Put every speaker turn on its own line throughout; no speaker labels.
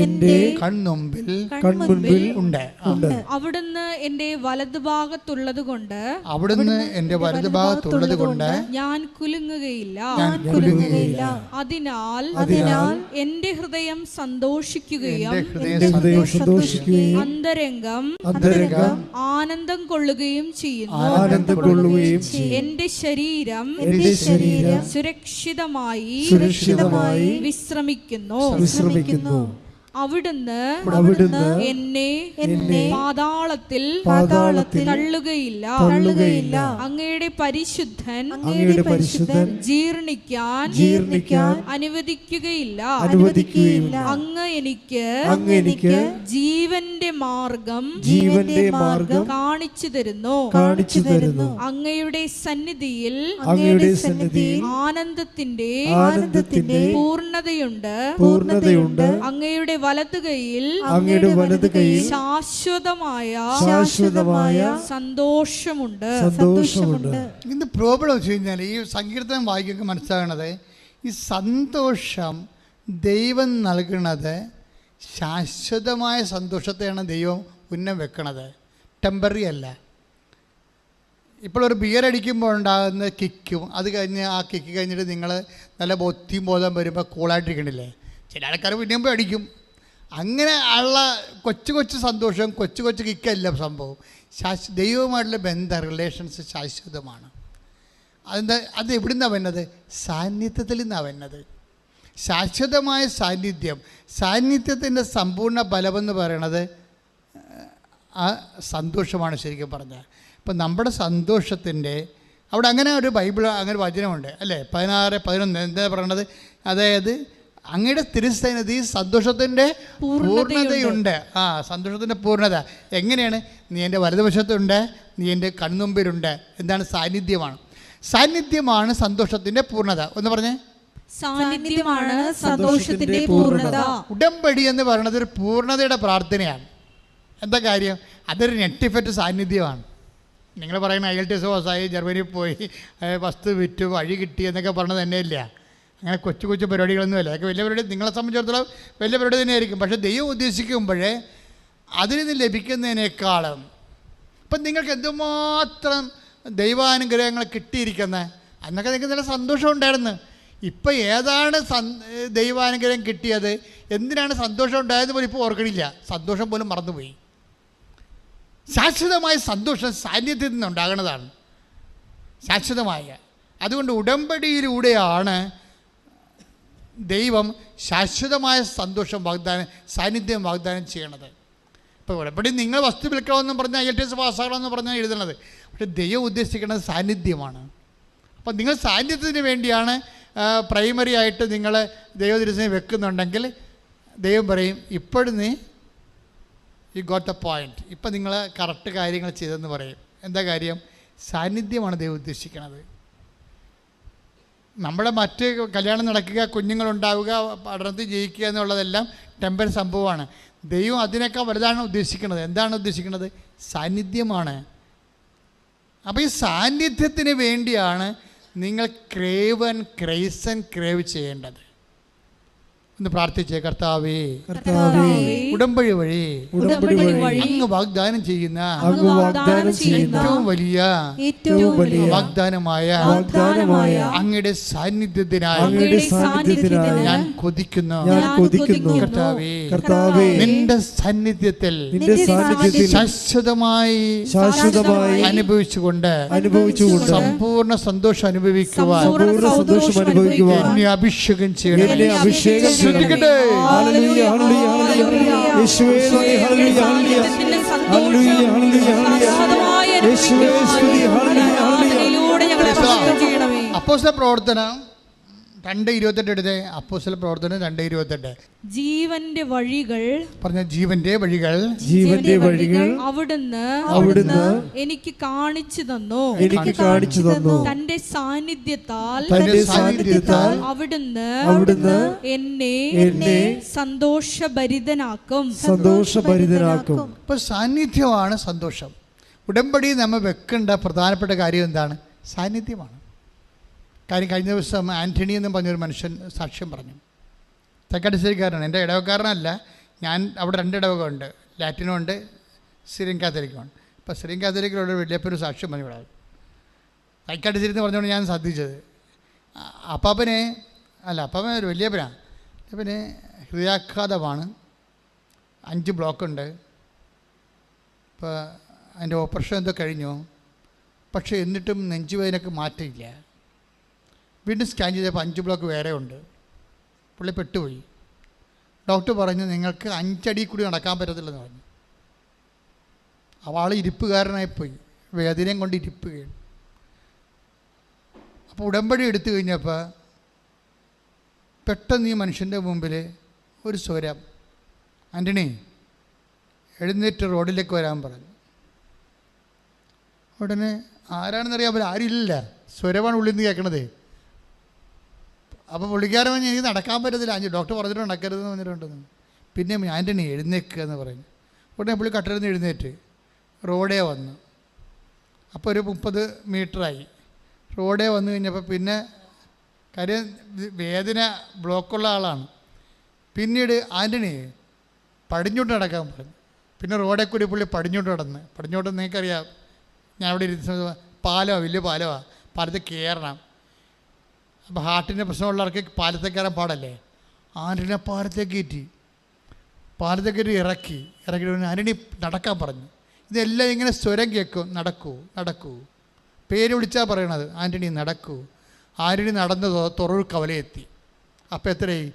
എന്റെ
കൺമുൻപിൽ
ഉണ്ട്.
അവിടുന്ന് എന്റെ വലതുഭാഗത്തുള്ളത് കൊണ്ട് ഞാൻ കുലുങ്ങുകയില്ല. അതിനാൽ എന്റെ ഹൃദയം സന്തോഷിക്കുകയും അന്തരംഗം ആനന്ദം കൊള്ളുകയും ചെയ്യുന്നു. എന്റെ ശരീരം സുരക്ഷിതമായി വിശ്രമിക്കുന്നു. അവിടുന്ന് എന്നെ പാതാളത്തിൽ തള്ളുകയില്ല. അങ്ങയുടെ പരിശുദ്ധൻ ജീർണിക്കാൻ അനുവദിക്കുകയില്ല. അങ്ങ് എനിക്ക് ജീവന്റെ മാർഗം കാണിച്ചു തരുന്നു. അങ്ങയുടെ സന്നിധിയിൽ ആനന്ദത്തിന്റെ പൂർണ്ണതയുണ്ട്. അങ്ങയുടെ വലതു കൈയിൽ ശാശ്വതമായ സന്തോഷമുണ്ട്.
ഇന്ന് പ്രോബ്ലം വെച്ച് കഴിഞ്ഞാൽ ഈ സങ്കീർത്തനം വായിക്കുക മനസ്സിലാകണത്, ഈ സന്തോഷം ദൈവം നൽകുന്നത് ശാശ്വതമായ സന്തോഷത്തെയാണ് ദൈവം ഉന്നം വെക്കണത്, ടെമ്പററി അല്ല. ഇപ്പോൾ ഒരു ബിയർ അടിക്കുമ്പോൾ ഉണ്ടാകുന്ന കിക്കും, അത് കഴിഞ്ഞ് ആ കിക്ക് കഴിഞ്ഞിട്ട് നിങ്ങൾ നല്ല ബോധ്യം ബോധം വരുമ്പോൾ കൂളായിട്ടിരിക്കണില്ലേ? ചില ആൾക്കാർ പിന്നെയും പോയി അടിക്കും. അങ്ങനെ ഉള്ള കൊച്ചു സന്തോഷം, കൊച്ചു കിക്കല്ല സംഭവം. ദൈവവുമായിട്ടുള്ള റിലേഷൻസ് ശാശ്വതമാണ്. അത് എവിടെ നിന്നാണ് വരുന്നത്? സാന്നിധ്യത്തിൽ നിന്നാണ് വരുന്നത്. ശാശ്വതമായ സാന്നിധ്യത്തിൻ്റെ സമ്പൂർണ്ണ ബലമെന്ന് പറയണത് ആ സന്തോഷമാണ് ശരിക്കും പറഞ്ഞാൽ. ഇപ്പം നമ്മുടെ സന്തോഷത്തിൻ്റെ അവിടെ അങ്ങനെ ഒരു ബൈബിൾ അങ്ങനെ വചനമുണ്ട് അല്ലേ, 16:11 എന്താ പറയണത്? അതായത് അങ്ങയുടെ തിരുസന്നിധി സന്തോഷത്തിൻ്റെ പൂർണ്ണതയുണ്ട്. സന്തോഷത്തിൻ്റെ പൂർണ്ണത എങ്ങനെയാണ്? നീ എൻ്റെ വലതുവശത്തുണ്ട്, നീ എൻ്റെ കൺമുമ്പിലുണ്ട്. എന്താണ്? സാന്നിധ്യമാണ് സന്തോഷത്തിൻ്റെ പൂർണ്ണത. ഒന്ന് പറഞ്ഞേ.
സാന്നിധ്യമാണ് സന്തോഷത്തിന്റെ പൂർണ്ണത.
ഉടമ്പടി എന്ന് പറയുന്നത് ഒരു പൂർണ്ണതയുടെ പ്രാർത്ഥനയാണ്. എന്താ കാര്യം? അതൊരു നെറ്റിഫെറ്റ് സാന്നിധ്യമാണ്. നിങ്ങൾ പറയുന്ന IELTS പാസ്സായി, ജർമ്മനിയിൽ പോയി, വസ്തു വിറ്റു, വഴി കിട്ടി എന്നൊക്കെ പറഞ്ഞത് തന്നെയില്ല. അങ്ങനെ കൊച്ചു പരിപാടികളൊന്നുമല്ല. അതൊക്കെ വലിയ പരിപാടി, നിങ്ങളെ സംബന്ധിച്ചിടത്തോളം വലിയ പരിപാടി തന്നെയായിരിക്കും. പക്ഷേ ദൈവം ഉദ്ദേശിക്കുമ്പോഴേ അതിൽ നിന്ന് ലഭിക്കുന്നതിനേക്കാളും ഇപ്പം നിങ്ങൾക്ക് എന്തുമാത്രം ദൈവാനുഗ്രഹങ്ങൾ കിട്ടിയിരിക്കുന്നത്, അന്നൊക്കെ നിങ്ങൾക്ക് നല്ല സന്തോഷം ഉണ്ടായിരുന്നു. ഇപ്പം ഏതാണ് ദൈവാനുഗ്രഹം കിട്ടിയത്, എന്തിനാണ് സന്തോഷം ഉണ്ടായത് പോലും ഇപ്പോൾ ഓർക്കണില്ല. സന്തോഷം പോലും മറന്നുപോയി. ശാശ്വതമായ സന്തോഷം സാന്നിധ്യത്തിൽ നിന്നുണ്ടാകുന്നതാണ്, ശാശ്വതമായ. അതുകൊണ്ട് ഉടമ്പടിയിലൂടെയാണ് ദൈവം ശാശ്വതമായ സന്തോഷം സാന്നിധ്യം വാഗ്ദാനം ചെയ്യണത്. ഇപ്പോൾ ഉടമ്പടി നിങ്ങൾ വസ്തു വിൽക്കണമെന്ന് പറഞ്ഞാൽ IELTS പാസ്സാകണമെന്ന് പറഞ്ഞാൽ എഴുതണത്. പക്ഷേ ദൈവം ഉദ്ദേശിക്കുന്നത് സാന്നിധ്യമാണ്. അപ്പം നിങ്ങൾ സാന്നിധ്യത്തിന് വേണ്ടിയാണ് പ്രൈമറി ആയിട്ട് നിങ്ങൾ ദൈവദർശനം വെക്കുന്നുണ്ടെങ്കിൽ ദൈവം പറയും, ഇപ്പോഴും നീ ഗോട്ട് എ പോയിന്റ്, ഇപ്പം നിങ്ങൾ കറക്റ്റ് കാര്യങ്ങൾ ചെയ്തെന്ന് പറയും. എന്താ കാര്യം? സാന്നിധ്യമാണ് ദൈവം ഉദ്ദേശിക്കുന്നത്. നമ്മുടെ മറ്റ് കല്യാണം നടക്കുക, കുഞ്ഞുങ്ങളുണ്ടാവുക, പഠനത്തിൽ ജയിക്കുക എന്നുള്ളതെല്ലാം ടെമ്പററി സംഭവമാണ്. ദൈവം അതിനേക്കാൾ വലുതാണ് ഉദ്ദേശിക്കുന്നത്. എന്താണ് ഉദ്ദേശിക്കുന്നത്? സാന്നിധ്യമാണ്. അപ്പോൾ ഈ സാന്നിധ്യത്തിന് വേണ്ടിയാണ് നിങ്ങൾ ക്രേവ് ചെയ്യേണ്ടത്. ഒന്ന് പ്രാർത്ഥിച്ചേ. കർത്താവേ, ഉടമ്പടി വഴി അങ്ങ് വാഗ്ദാനം ചെയ്യുന്ന ഏറ്റവും വലിയ വാഗ്ദാനമായ അങ്ങയുടെ സാന്നിധ്യത്തിനായി ഞാൻ കൊതിക്കുന്നു. കർത്താവേ, നിന്റെ സാന്നിധ്യത്തിൽ ശാശ്വതമായി അനുഭവിച്ചുകൊണ്ട് സമ്പൂർണ്ണ സന്തോഷം അനുഭവിക്കുവാൻ എന്നെ അഭിഷേകം ചെയ്യണം. അപ്പോസ്തല പ്രവർത്തനം 2:28 എടുത്തേ. അപ്പോസ്തല പ്രവർത്തനം 2:28.
ജീവന്റെ വഴികൾ
പറഞ്ഞ ജീവന്റെ വഴികൾ
അവിടുന്ന് എനിക്ക് കാണിച്ചു തന്നു. തന്റെ സാന്നിധ്യത്താൽ അവിടുന്ന് എന്നെ സന്തോഷഭരിതനാക്കും.
ഇപ്പൊ സാന്നിധ്യമാണ് സന്തോഷം. ഉടമ്പടി നമ്മൾ വെക്കേണ്ട പ്രധാനപ്പെട്ട കാര്യം എന്താണ്? സാന്നിധ്യമാണ്. കാര്യം കഴിഞ്ഞ ദിവസം ആൻ്റണി എന്ന് പറഞ്ഞൊരു മനുഷ്യൻ സാക്ഷ്യം പറഞ്ഞു. തെക്കടിശ്ശേരിക്കാരനാണ്, എൻ്റെ ഇടവക്കാരനല്ല, ഞാൻ അവിടെ 2 ഇടവക ഉണ്ട്, ലാറ്റിനും ഉണ്ട്, സിറിയൻ കാത്തലിക്കുമാണ്. ഇപ്പോൾ സിറിയൻ കാത്തലിക്കിലുള്ള വലിയപ്പനൊരു സാക്ഷ്യം പറഞ്ഞു വിടാം. കൈക്കാട്ടിച്ചിരുന്ന് പറഞ്ഞുകൊണ്ട് ഞാൻ ശ്രദ്ധിച്ചത്, അപ്പാപ്പന് ഒരു വലിയപ്പനാണ്. പിന്നെ ഹൃദയാഘാതമാണ്, 5 ബ്ലോക്കുണ്ട്. ഇപ്പോൾ അതിൻ്റെ ഓപ്പറേഷൻ എന്തോ കഴിഞ്ഞു, പക്ഷേ എന്നിട്ടും നെഞ്ചുവേദനയ്ക്ക് മാറ്റമില്ല. വീണ്ടും സ്കാൻ ചെയ്തപ്പോൾ 5 ബ്ലോക്ക് വേറെ ഉണ്ട്. പുള്ളി പെട്ടുപോയി. ഡോക്ടർ പറഞ്ഞു നിങ്ങൾക്ക് 5 അടി കൂടി നടക്കാൻ പറ്റത്തില്ലെന്ന് പറഞ്ഞു. അവൾ ഇരിപ്പുകാരനായിപ്പോയി, വേദനയും കൊണ്ട് ഇരിപ്പുകയാണ്. അപ്പോൾ ഉടമ്പടി എടുത്തു കഴിഞ്ഞപ്പോൾ പെട്ടെന്ന് ഈ മനുഷ്യൻ്റെ മുമ്പിൽ ഒരു സ്വരം, ആൻ്റണി എഴുന്നേറ്റ് റോഡിലേക്ക് വരാൻ പറഞ്ഞു. ഉടനെ ആരാണെന്നറിയാൻ പറ്റില്ല, ആരുമില്ല, സ്വരമാണ് ഉള്ളിൽ നിന്ന് കേൾക്കണത്. അപ്പോൾ പുള്ളിക്കാരൻ പറഞ്ഞ് എനിക്ക് നടക്കാൻ പറ്റത്തില്ല, ഡോക്ടർ പറഞ്ഞിട്ട് നടക്കരുതെന്ന് പറഞ്ഞിട്ടുണ്ടെന്ന്. പിന്നെ ആൻ്റണി എഴുന്നേക്കുക എന്ന് പറഞ്ഞു. ഉടനെ പുള്ളി കട്ടലിൽ എഴുന്നേറ്റ് റോഡേ വന്നു. അപ്പോൾ ഒരു 30 മീറ്ററായി. റോഡേ വന്നു കഴിഞ്ഞപ്പോൾ പിന്നെ കാര്യം വേദന ബ്ലോക്കുള്ള ആളാണ്. പിന്നീട് ആൻ്റണി പടിഞ്ഞോട്ട് നടക്കാൻ പറഞ്ഞു. പിന്നെ റോഡേ കൂടി പുള്ളി പടിഞ്ഞോട്ട് നിങ്ങൾക്കറിയാം, ഞാൻ അവിടെ ഇരുന്ന പാലമാണ്, വലിയ പാലമാണ്, പാലത്തിൽ കയറണം. അപ്പോൾ ഹാർട്ടിൻ്റെ പ്രശ്നമുള്ളവർക്ക് പാലത്തിൽ കയറാൻ പാടല്ലേ. ആൻ്റണിനെ പാലത്തേക്ക് ഇറക്കി ആൻ്റണി നടക്കാൻ പറഞ്ഞു. ഇതെല്ലാം ഇങ്ങനെ സ്വരം കേൾക്കും, നടക്കൂ പേര് വിളിച്ചാൽ പറയണത്, ആൻ്റണി നടക്കൂ. ആൻ്റണി നടന്ന് തുറവൂർ കവലയെത്തി. അപ്പോൾ എത്രയായി?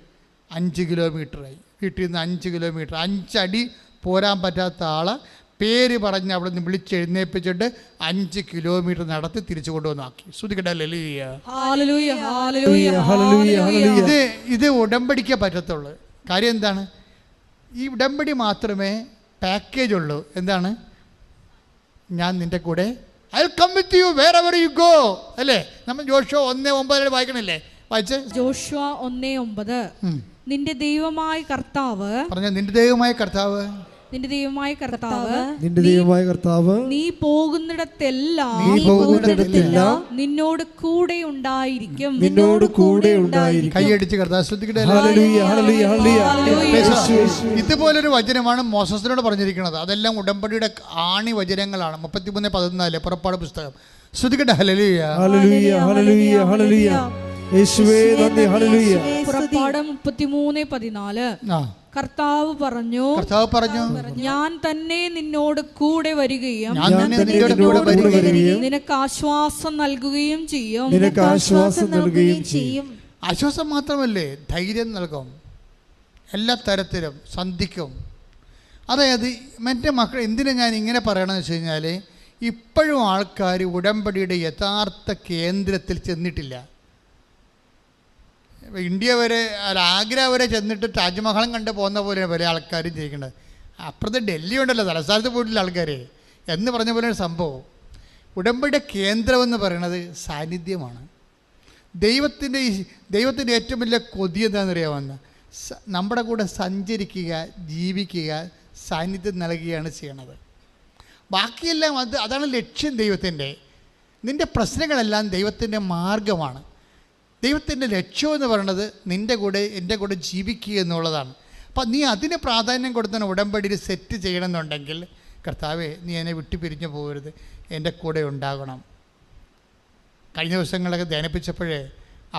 5 കിലോമീറ്ററായി. വീട്ടിൽ നിന്ന് 5 കിലോമീറ്റർ, 5 അടി പോരാൻ പറ്റാത്ത ആളെ പേര് പറഞ്ഞ് അവിടെ നിന്ന് വിളിച്ചെഴുന്നേൽപ്പിച്ചിട്ട് 5 കിലോമീറ്റർ നടത്തി തിരിച്ചു കൊണ്ടുവന്നാക്കി. ഇത് ഉടമ്പടിക്കേ പറ്റത്തുള്ളൂ. കാര്യം എന്താണ്? ഈ ഉടമ്പടി മാത്രമേ പാക്കേജ് ഉള്ളൂ. എന്താണ്? ഞാൻ നിൻ്റെ കൂടെ, I'll come with you wherever you go. അല്ലേ? നമ്മൾ ജോഷുവ 1:9 വായിക്കണില്ലേ? വായിച്ച്.
ജോഷുവ 1:9. നിന്റെ ദൈവമായ കർത്താവ്,
നിന്റെ ദൈവമായ കർത്താവ്
നീ പോകുന്നിടത്തെല്ലാം നിന്നോട് കൂടെ ഉണ്ടായിരിക്കും.
കൈയടിച്ച് കർത്താവ് ശ്രദ്ധിക്കട്ടെ. ഇതുപോലൊരു വചനമാണ് മോസസിനോട് പറഞ്ഞിരിക്കുന്നത്. അതെല്ലാം ഉടമ്പടിയുടെ ആണി വചനങ്ങളാണ്. 33:14 പുറപ്പാട് പുസ്തകം. ശ്രദ്ധിക്കട്ടെ. ഹല്ലേലൂയ.
പുറപ്പാട് 33:14. കർത്താവ് പറഞ്ഞു, ഞാൻ തന്നെ നിന്നോട് കൂടെ വരികയും നിനക്ക് ആശ്വാസം നൽകുകയും ചെയ്യും.
ആശ്വാസം മാത്രമല്ലേ, ധൈര്യം നൽകും, എല്ലാ തരത്തിലും സന്ധിക്കും. അതായത് എൻ്റെ മക്കൾ എന്തിനാ ഞാൻ ഇങ്ങനെ പറയണമെന്ന് വെച്ച് കഴിഞ്ഞാൽ, ഇപ്പോഴും ആൾക്കാർ ഉടമ്പടിയുടെ യഥാർത്ഥ കേന്ദ്രത്തിൽ ചെന്നിട്ടില്ല. ഇന്ത്യ വരെ, ആഗ്ര വരെ ചെന്നിട്ട് താജ്മഹലും കണ്ട് പോകുന്ന പോലെയാണ് പല ആൾക്കാരും ചെയ്യിക്കുന്നത്. അപ്പുറത്ത് ഡൽഹി ഉണ്ടല്ലോ, തലസ്ഥാനത്ത് പോയിട്ടില്ല ആൾക്കാർ എന്ന് പറഞ്ഞ പോലെയാണ് സംഭവം. ഉടമ്പടിയുടെ കേന്ദ്രമെന്ന് പറയുന്നത് സാന്നിധ്യമാണ്. ദൈവത്തിൻ്റെ ഏറ്റവും വലിയ കൊതി എന്താണെന്നറിയാമെന്ന്, നമ്മുടെ കൂടെ സഞ്ചരിക്കുക, ജീവിക്കുക, സാന്നിധ്യം നൽകുകയാണ് ചെയ്യണത്. ബാക്കിയെല്ലാം അതാണ് ലക്ഷ്യം ദൈവത്തിൻ്റെ. നിൻ്റെ പ്രശ്നങ്ങളെല്ലാം ദൈവത്തിൻ്റെ മാർഗമാണ്. ദൈവത്തിൻ്റെ ലക്ഷ്യം എന്ന് പറയുന്നത് നിൻ്റെ കൂടെ, എൻ്റെ കൂടെ ജീവിക്കുക എന്നുള്ളതാണ്. അപ്പം നീ അതിന് പ്രാധാന്യം കൊടുത്തന്നെ ഉടമ്പടിയിൽ സെറ്റ് ചെയ്യണമെന്നുണ്ടെങ്കിൽ, കർത്താവേ നീ എന്നെ വിട്ടു പിരിഞ്ഞു പോകരുത്, എൻ്റെ കൂടെ ഉണ്ടാകണം. കഴിഞ്ഞ ദിവസങ്ങളൊക്കെ ധ്യാനിപ്പിച്ചപ്പോഴേ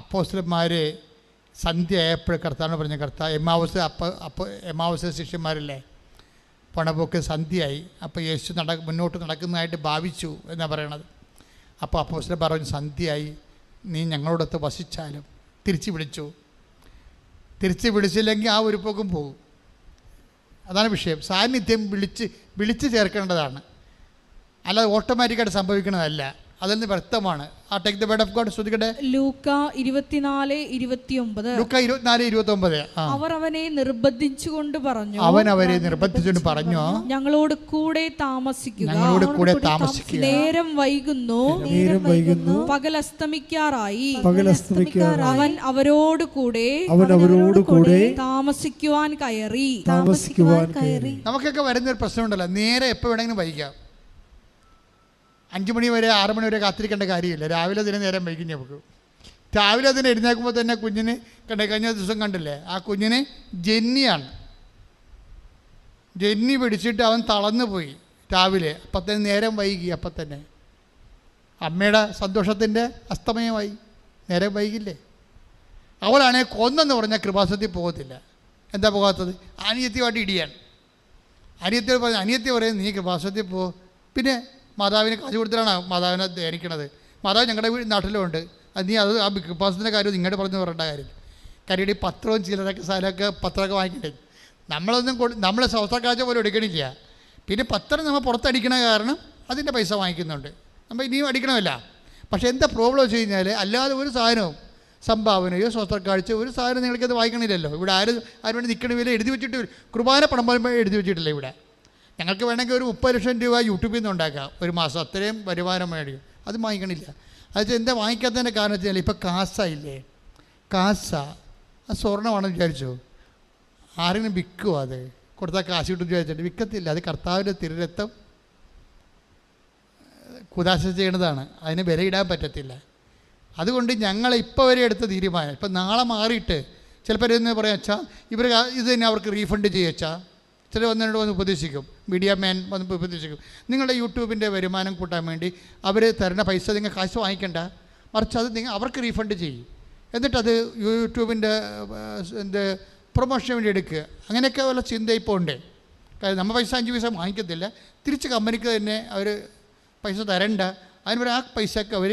അപ്പോസ്തലന്മാർ സന്ധ്യ ആയപ്പോൾ കർത്താവിനോട് പറഞ്ഞു, കർത്താവ് എമ്മാവൂസ് ശിഷ്യന്മാരില്ലേ, പണപോക്ക് സന്ധ്യയായി. അപ്പോൾ യേശു മുന്നോട്ട് നടക്കുന്നതായിട്ട് ഭാവിച്ചു എന്നാണ് പറയണത്. അപ്പോൾ അപ്പോസ്തലൻ പറഞ്ഞു, സന്ധ്യയായി, നീ ഞങ്ങളോടൊത്ത് വസിച്ചാലും. തിരിച്ച് വിളിച്ചില്ലെങ്കിൽ ആ ഒരു പോക്കും പോകും. അതാണ് വിഷയം. സാന്നിധ്യം വിളിച്ച് ചേർക്കേണ്ടതാണ്, അല്ലാതെ ഓട്ടോമാറ്റിക്കായിട്ട് സംഭവിക്കുന്നതല്ല. അതിൽ നിന്ന് വ്യക്തമാണ്. ആ take the word of God. ശ്രദ്ധിക്കട്ടെ.
ലൂക്ക
24:29.
അവർ അവനെ നിർബന്ധിച്ചുകൊണ്ട് പറഞ്ഞു, ഞങ്ങളോട് കൂടെ താമസിക്കുക, നേരം വൈകുന്നു, പകൽ അസ്തമിക്കാറായി. അവൻ അവരോട് കൂടെ താമസിക്കുവാൻ കയറി.
നമുക്കൊക്കെ വരുന്നൊരു പ്രശ്നമുണ്ടല്ലോ, നേരെ എപ്പോൾ വേണമെങ്കിലും വൈകാം. 5 മണി വരെ 6 മണി വരെ കാത്തിരിക്കേണ്ട കാര്യമില്ല. രാവിലെ അതിന് നേരം വൈകും. നമുക്ക് രാവിലെ അതിന് എഴുന്നേൽക്കുമ്പോൾ തന്നെ കുഞ്ഞിന് കഴിഞ്ഞ ദിവസം കണ്ടില്ലേ, ആ കുഞ്ഞിന് ജെന്നിയാണ്. ജന്നി പിടിച്ചിട്ട് അവൻ തളർന്നു പോയി രാവിലെ. അപ്പം തന്നെ നേരം വൈകി. അപ്പം തന്നെ അമ്മയുടെ സന്തോഷത്തിൻ്റെ അസ്തമയമായി. നേരം വൈകില്ലേ? അവളാണെങ്കിൽ കൊന്നെന്ന് പറഞ്ഞാൽ കൃപാസനത്തിൽ പോകത്തില്ല. എന്താ പോകാത്തത്? അനിയത്തിയുമായിട്ട് ഇടിയാണ്. അനിയത്തി പറയുന്നത് നീ കൃപാസനത്തിൽ പോ. പിന്നെ മാതാവിന് കാശ് കൊടുത്തിട്ടാണ് മാതാവിനെ ധ്യാനിക്കണത്. മാതാവ് ഞങ്ങളുടെ നാട്ടിലുണ്ട്. അത് നീ അത് ആ കൃപാസനത്തിൻ്റെ കാര്യം നിങ്ങളുടെ പറഞ്ഞു പറയേണ്ട കാര്യം. കാര്യം ഈ പത്രവും ചിലരൊക്കെ സ്ഥലമൊക്കെ പത്രമൊക്കെ വാങ്ങിക്കണ്ടേ. നമ്മളൊന്നും നമ്മളെ സ്വസ്ഥക്കാഴ്ച പോലും എടുക്കണില്ല. പിന്നെ പത്രം നമ്മൾ പുറത്തടിക്കണ കാരണം അതിൻ്റെ പൈസ വാങ്ങിക്കുന്നുണ്ട്. നമ്മൾ ഇനിയും അടിക്കണമല്ല. പക്ഷേ എന്താ പ്രോബ്ലം വെച്ച് കഴിഞ്ഞാൽ അല്ലാതെ ഒരു സാധനവും സംഭാവനയോ സ്വസ്ഥക്കാഴ്ച ഒരു സാധനം നിങ്ങൾക്കത് വായിക്കണില്ലല്ലോ. ഇവിടെ ആരും വേണ്ടി നിൽക്കണ വില എഴുതി വെച്ചിട്ട് കുർബാന പണം പോലും എഴുതി വെച്ചിട്ടില്ല ഇവിടെ. ഞങ്ങൾക്ക് വേണമെങ്കിൽ ഒരു 30 ലക്ഷം രൂപ യൂട്യൂബിൽ നിന്ന് ഉണ്ടാക്കാം ഒരു മാസം. അത്രയും വരുമാനം മേടിക്കും. അത് വാങ്ങിക്കണില്ല. അത് എന്താ വാങ്ങിക്കാത്തതിൻ്റെ കാരണം വെച്ചാൽ ഇപ്പോൾ കാശയില്ലേ, കാശ ആ സ്വർണ്ണമാണെന്ന് വിചാരിച്ചോ, ആരെങ്കിലും വിൽക്കുമോ? അത് കൊടുത്താൽ കാശ് കിട്ടും വിചാരിച്ചിട്ട് വിൽക്കത്തില്ല. അത് കർത്താവിൻ്റെ തിരുരക്തം കുദാശ ചെയ്യണതാണ്. അതിന് വിലയിടാൻ പറ്റത്തില്ല. അതുകൊണ്ട് ഞങ്ങൾ ഇപ്പോൾ വരെ എടുത്ത തീരുമാനം, ഇപ്പം നാളെ മാറിയിട്ട് ചിലപ്പോൾ എന്ന് പറയാം, അച്ഛാ ഇവർ ഇത് തന്നെ അവർക്ക് റീഫണ്ട് ചെയ്യച്ചാ. ചില വന്നതിനോട് വന്ന് ഉപദേശിക്കും, മീഡിയ മാൻ വന്ന് ഉപദേശിക്കും, നിങ്ങളുടെ യൂട്യൂബിൻ്റെ വരുമാനം കൂട്ടാൻ വേണ്ടി അവർ തരുന്ന പൈസ നിങ്ങൾ കാശ് വാങ്ങിക്കണ്ട, മറിച്ച് അത് അവർക്ക് റീഫണ്ട് ചെയ്യും. എന്നിട്ടത് യൂട്യൂബിൻ്റെ പ്രൊമോഷന് വേണ്ടി എടുക്കുക. അങ്ങനെയൊക്കെ ഉള്ള ചിന്ത ഇപ്പോൾ ഉണ്ട്. കാര്യം നമ്മൾ പൈസ 5 പൈസ വാങ്ങിക്കത്തില്ല, തിരിച്ച് കമ്പനിക്ക് തന്നെ അവർ പൈസ തരണ്ട. അതിന് ആ പൈസക്ക് അവർ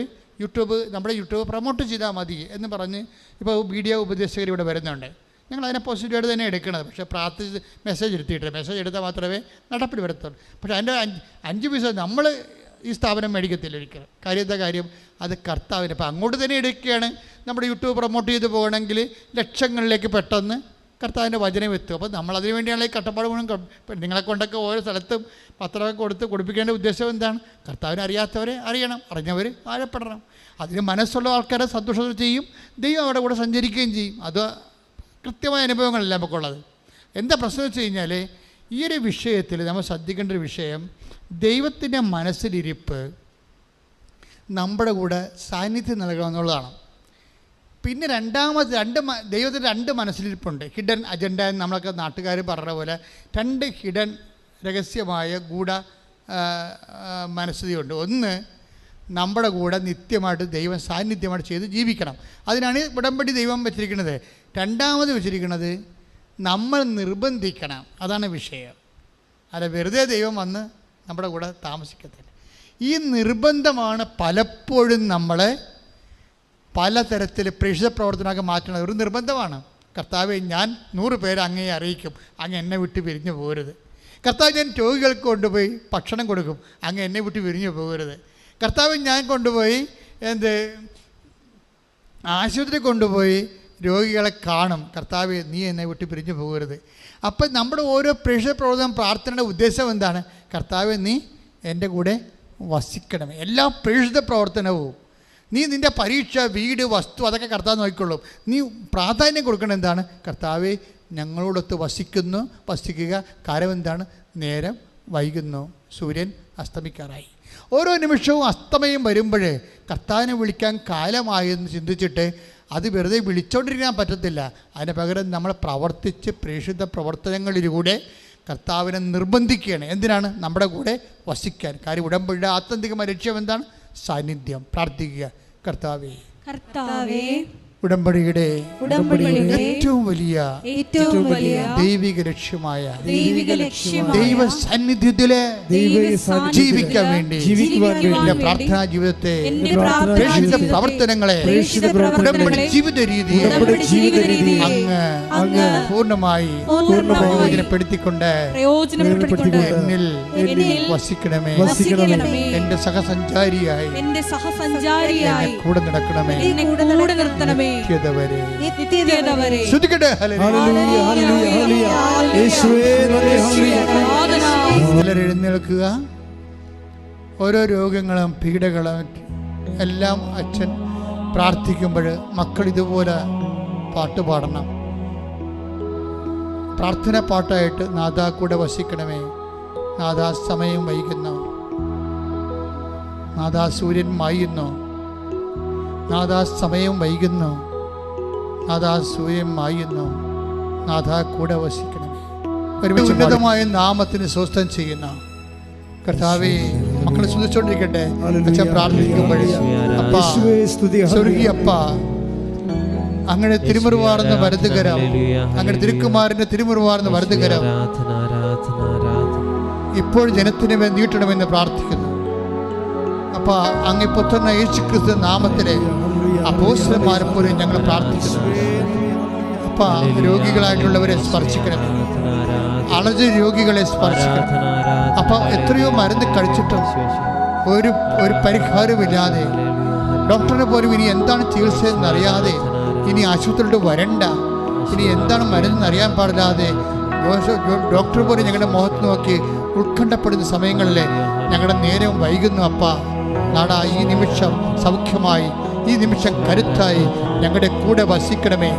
നമ്മുടെ യൂട്യൂബ് പ്രൊമോട്ട് ചെയ്താൽ മതി എന്ന് പറഞ്ഞ് ഇപ്പോൾ മീഡിയ ഉപദേശകർ ഇവിടെ വരുന്നുണ്ട്. ഞങ്ങൾ അതിനെ പോസിറ്റീവായിട്ട് തന്നെ എടുക്കണത്. പക്ഷേ പ്രാർത്ഥിച്ച് മെസ്സേജ് എടുത്താൽ മാത്രമേ നടപ്പിൽ വരത്തുള്ളൂ. പക്ഷേ അതിൻ്റെ 5 പൈസ നമ്മൾ ഈ സ്ഥാപനം മേടിക്കത്തില്ല ഒരിക്കലും. കാര്യം അത് കർത്താവിന്. അപ്പോൾ അങ്ങോട്ട് തന്നെ എടുക്കുകയാണ്. നമ്മുടെ യൂട്യൂബ് പ്രൊമോട്ട് ചെയ്ത് പോകണമെങ്കിൽ ലക്ഷങ്ങളിലേക്ക് പെട്ടെന്ന് കർത്താവിൻ്റെ വചനം എത്തും. അപ്പോൾ നമ്മളതിന് വേണ്ടിയാണ് ഈ കട്ടപ്പാട് മുഴുവൻ. നിങ്ങളെ കൊണ്ടൊക്കെ ഓരോ സ്ഥലത്തും പത്രമൊക്കെ കൊടുപ്പിക്കേണ്ട ഉദ്ദേശം എന്താണ്? കർത്താവിനെ അറിയാത്തവരെ അറിയണം, അറിഞ്ഞവർ ആഴപ്പെടണം. അതിന് മനസ്സുള്ള ആൾക്കാരെ സന്തോഷത്തോടെ ചെയ്യും, ദൈവം അവിടെ കൂടെ സഞ്ചരിക്കുകയും ചെയ്യും. അത് കൃത്യമായ അനുഭവങ്ങളല്ല നമുക്കുള്ളത്. എന്താ പ്രശ്നം വെച്ച് കഴിഞ്ഞാൽ ഈ ഒരു വിഷയത്തിൽ നമ്മൾ ശ്രദ്ധിക്കേണ്ട ഒരു വിഷയം, ദൈവത്തിൻ്റെ മനസ്സിലിരിപ്പ് നമ്മുടെ കൂടെ സാന്നിധ്യം നൽകണമെന്നുള്ളതാണ്. പിന്നെ ദൈവത്തിൻ്റെ 2 മനസ്സിലിരിപ്പുണ്ട്. ഹിഡൻ അജണ്ട എന്ന് നമ്മളൊക്കെ നാട്ടുകാർ പറഞ്ഞ പോലെ 2 ഹിഡൻ രഹസ്യമായ ഗൂഢ മനസ്ഥിതിയുണ്ട്. ഒന്ന്, നമ്മുടെ കൂടെ നിത്യമായിട്ട് ദൈവം സാന്നിധ്യമായിട്ട് ചെയ്ത് ജീവിക്കണം. അതിനാണ് ഉടമ്പടി ദൈവം വെച്ചിരിക്കുന്നത്. രണ്ടാമത് വെച്ചിരിക്കുന്നത് നമ്മൾ നിർബന്ധിക്കണം. അതാണ് വിഷയം. അല്ല വെറുതെ ദൈവം വന്ന് നമ്മുടെ കൂടെ താമസിക്കത്തില്ല. ഈ നിർബന്ധമാണ് പലപ്പോഴും നമ്മളെ പലതരത്തിൽ പ്രേക്ഷിത പ്രവർത്തനമൊക്കെ മാറ്റുന്നത്. ഒരു നിർബന്ധമാണ്. കർത്താവെ, ഞാൻ 100 പേരെ അങ്ങയെ അറിയിക്കും, അങ്ങ് എന്നെ വിട്ട് പിരിഞ്ഞു പോകരുത്. കർത്താവ്, ഞാൻ രോഗികൾക്ക് കൊണ്ടുപോയി ഭക്ഷണം കൊടുക്കും, അങ്ങ് എന്നെ വിട്ട് പിരിഞ്ഞു പോകരുത്. കർത്താവ്, ഞാൻ കൊണ്ടുപോയി ആശുപത്രി കൊണ്ടുപോയി രോഗികളെ കാണും, കർത്താവ് നീ എന്നെ വിട്ട് പിരിഞ്ഞു പോകരുത്. അപ്പം നമ്മുടെ ഓരോ പ്രേക്ഷിത പ്രവർത്തനം പ്രാർത്ഥനയുടെ ഉദ്ദേശം എന്താണ്? കർത്താവ്, നീ എൻ്റെ കൂടെ വസിക്കണം. എല്ലാ പ്രേക്ഷിത പ്രവർത്തനവും നീ നിൻ്റെ പരീക്ഷ, വീട്, വസ്തു അതൊക്കെ കർത്താവ് നോക്കിക്കൊള്ളും. നീ പ്രാധാന്യം കൊടുക്കണം എന്താണ്? കർത്താവെ, ഞങ്ങളോടൊത്ത് വസിക്കുക. കാരണം എന്താണ്? നേരം വൈകുന്നു, സൂര്യൻ അസ്തമിക്കാറായി. ഓരോ നിമിഷവും അസ്തമയം വരുമ്പോഴേ കർത്താവിനെ വിളിക്കാൻ കാലമായെന്ന് ചിന്തിച്ചിട്ട് അത് വെറുതെ വിളിച്ചോണ്ടിരിക്കാൻ പറ്റത്തില്ല. അതിന് പകരം നമ്മൾ പ്രവർത്തിച്ച് പ്രേക്ഷിത പ്രവർത്തനങ്ങളിലൂടെ കർത്താവിനെ നിർബന്ധിക്കുകയാണ്. എന്തിനാണ്? നമ്മുടെ കൂടെ വസിക്കാൻ. കാര്യം ഉടമ്പടിയുടെ ആത്യന്തികമായ ലക്ഷ്യം എന്താണ്? സാന്നിധ്യം. പ്രാർത്ഥിക്കുക, കർത്താവേ ഉടമ്പടിയുടെ ഏറ്റവും വലിയ ദൈവിക ലക്ഷ്യമായ ദൈവ സാന്നിധ്യത്തിലെ ജീവിക്കാൻ വേണ്ടി എന്റെ പ്രാർത്ഥനാ ജീവിതത്തെ, പ്രേക്ഷിത പ്രവർത്തനങ്ങളെ, ഉടമ്പടി ജീവിത രീതി അങ്ങ് പൂർണ്ണമായി പ്രയോജനപ്പെടുത്തിക്കൊണ്ട് എന്നിൽ വസിക്കണമേ. എന്റെ സഹസഞ്ചാരിയായി കൂടെ നടക്കണമേ. എഴുന്നേൽക്കുക. ഓരോ രോഗങ്ങളും പീഡകളും എല്ലാം അച്ഛൻ പ്രാർത്ഥിക്കുമ്പോൾ മക്കൾ ഇതുപോലെ പാട്ട് പാടണം. പ്രാർത്ഥന പാട്ടായിട്ട് നാഥാ കൂടെ വസിക്കണമേ. നാഥാ സമയം വൈകുന്നു, നാഥാ സൂര്യൻ മായുന്നു, നാഥാ സമയം വൈകുന്നു, നാഥാ സൂര്യൻ മായുന്നു, നാഥാ കൂടെ വസിക്കണമേ. ഉന്നതമായ നാമത്തിന് സ്വസ്ഥം ചെയ്യുന്ന കർത്താവേ, മക്കളെ സ്തുതിച്ചോണ്ടിരിക്കട്ടെ. അച്ഛൻ പ്രാർത്ഥിക്കുമ്പോഴേ അപ്പാ, സ്വർഗീയ അപ്പാ, അങ്ങനെ തിരുമുറുവാർന്ന വലതുകരം, അങ്ങനെ തിരുക്കുമാരന്റെ തിരുമുറുവാർന്ന വലതുകരം ഇപ്പോൾ ജനത്തിന് മേൽ നീട്ടണമെന്ന് പ്രാർത്ഥിക്കുന്നു. അപ്പാ, അങ്ങ് പുത്രനായ യേശുക്രിസ്തു നാമത്തിലെ അപ്പോസ്തലന്മാരെ പോലെ ഞങ്ങൾ പ്രാർത്ഥിക്കുന്നു. അപ്പാ, രോഗികളായിട്ടുള്ളവരെ സ്പർശിക്കണമേ, അലജ രോഗികളെ സ്പർശിക്കണം. അപ്പം എത്രയോ മരുന്ന് കഴിച്ചിട്ടും ഒരു പരിഹാരമില്ലാതെ, ഡോക്ടറിനെ പോലും ഇനി എന്താണ് ചികിത്സയെന്നറിയാതെ, ഇനി ആശുപത്രിയിലോട്ട് വരണ്ട, ഇനി എന്താണ് മരുന്നെന്നറിയാൻ പാടില്ലാതെ ഡോക്ടർ പോലും ഞങ്ങളുടെ മുഖത്ത് നോക്കി ഉത്കണ്ഠപ്പെടുന്ന സമയങ്ങളിൽ ഞങ്ങളുടെ നേരം വൈകുന്നു. അപ്പ നാടാ, ഈ നിമിഷം സൗഖ്യമായി, ഈ നിമിഷം കരുത്തായി ഞങ്ങളുടെ കൂടെ വസിക്കണമേ.